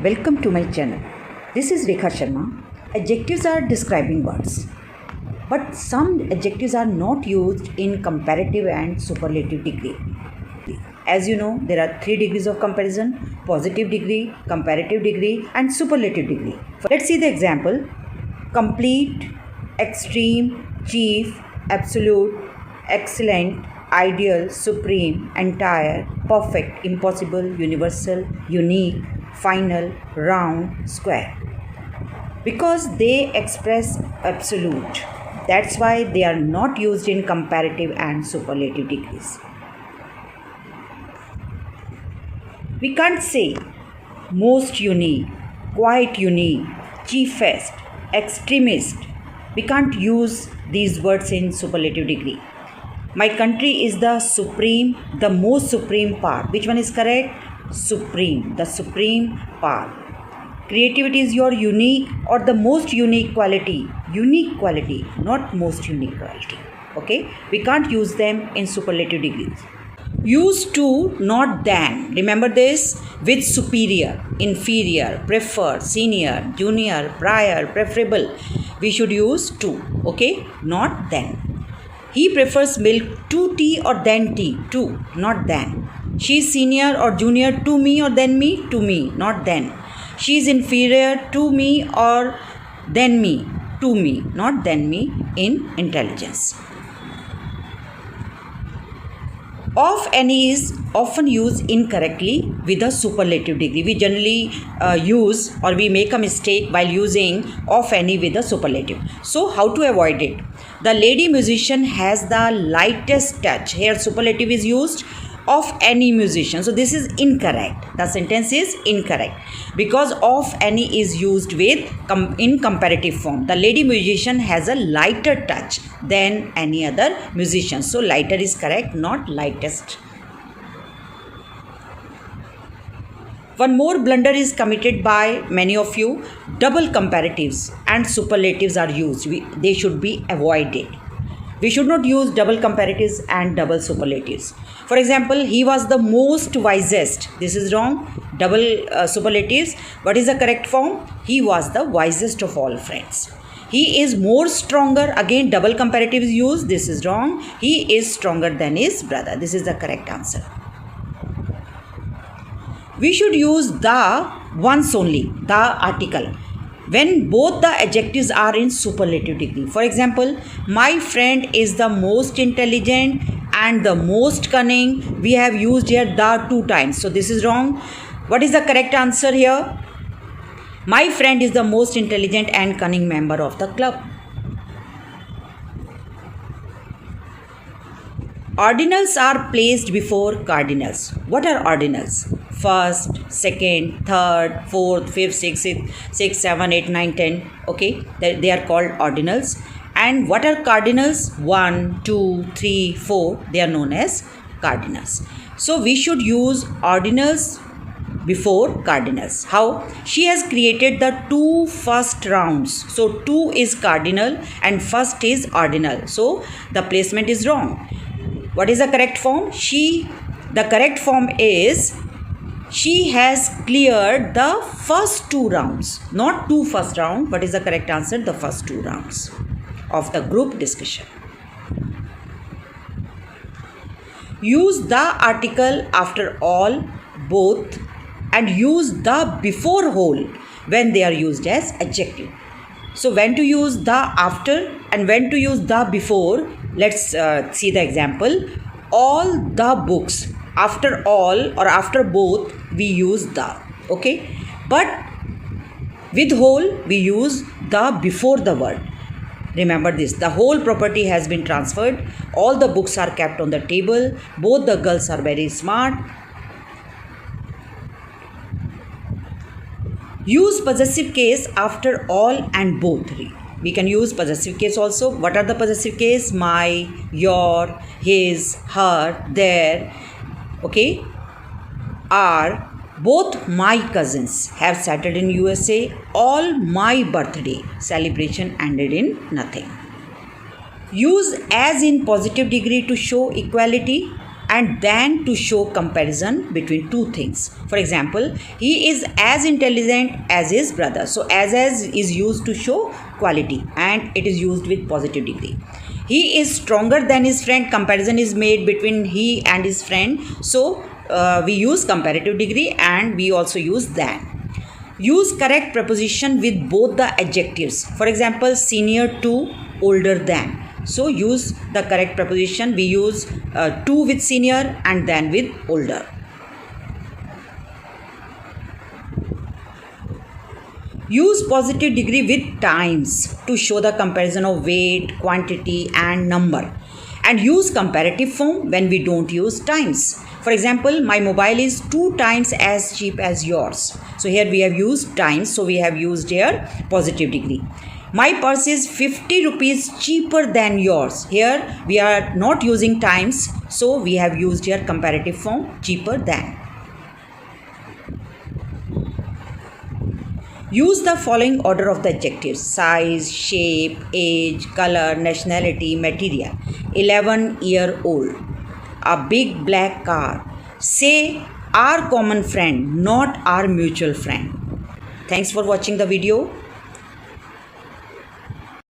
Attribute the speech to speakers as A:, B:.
A: Welcome to my channel. This is Rekha Sharma. Adjectives are describing words, but some adjectives are not used in comparative and superlative degree. As you know, there are 3 degrees of comparison: positive degree, comparative degree, and superlative degree. Let's see the example: complete, extreme, chief, absolute, excellent, ideal, supreme, entire, perfect, impossible, universal, unique, final, round, square. Because they express absolute, that's why they are not used in comparative and superlative degrees. We can't say most unique, quite unique, chiefest, extremist. We can't use these words in superlative degree. My country is the supreme, the most supreme power. Which one is correct? Supreme, the supreme power. Creativity is your unique or the most unique quality. Unique quality, not most unique quality. Okay? We can't use them in superlative degrees. Use to, not than. Remember this? With superior, inferior, prefer, senior, junior, prior, preferable. We should use to. Okay? Not than. He prefers milk to tea or than tea. To, not than. She is senior or junior to me or than me. To me, not than. She is inferior to me or than me. To me, not than me in intelligence. Of any is often used incorrectly with a superlative degree. We generally use or we make a mistake while using of any with a superlative. So how to avoid it? The lady musician has the lightest touch. Here superlative is used of any musician. So this is incorrect. The sentence is incorrect because of any is used with in comparative form. The lady musician has a lighter touch than any other musician. So lighter is correct, not lightest. One more blunder is committed by many of you. Double comparatives and superlatives are used. They should be avoided. We should not use double comparatives and double superlatives. For example, he was the most wisest. This is wrong. Double superlatives. What is the correct form? He was the wisest of all friends. He is more stronger. Again, double comparative is used. This is wrong. He is stronger than his brother. This is the correct answer. We should use the once only, the article, when both the adjectives are in superlative degree. For example, my friend is the most intelligent and the most cunning. We have used here the 2 times. So this is wrong. What is the correct answer here? My friend is the most intelligent and cunning member of the club. Ordinals are placed before cardinals. What are ordinals? First, second, third, fourth, fifth, sixth, 7, 8, 9, 10. Okay, they are called ordinals. And what are cardinals? 1, 2, 3, 4. They are known as cardinals. So we should use ordinals before cardinals. How? She has created the 2 first rounds. So 2 is cardinal and first is ordinal. So the placement is wrong. What is the correct form? The correct form is she has cleared the first 2 rounds. Not 2 first round. What is the correct answer? The first 2 rounds of the group discussion. Use the article after all, both, and use the before whole when they are used as adjective. So when to use the after and when to use the before. Let's see the example. All the books. After all or after both we use the. Okay. But with whole we use the before the word. Remember this. The whole property has been transferred. All the books are kept on the table. Both the girls are very smart. Use possessive case after all and both. We can use possessive case also. What are the possessive case? My, your, his, her, their. Okay. Are. Both my cousins have settled in USA. All my birthday celebration ended in nothing. Use as in positive degree to show equality and then to show comparison between two things. For example, he is as intelligent as his brother. So as is used to show quality and it is used with positive degree. He is stronger than his friend. Comparison is made between he and his friend. So we use comparative degree and we also use than. Use correct preposition with both the adjectives. For example, senior to, older than. So use the correct preposition. We use to with senior and than with older. Use positive degree with times to show the comparison of weight, quantity and number. And use comparative form when we don't use times. For example, my mobile is 2 times as cheap as yours. So here we have used times. So we have used here positive degree. My purse is 50 rupees cheaper than yours. Here we are not using times. So we have used here comparative form, cheaper than. Use the following order of the adjectives: size, shape, age, color, nationality, material. 11-year-old. A big black car. Say our common friend, not our mutual friend. Thanks for watching the video.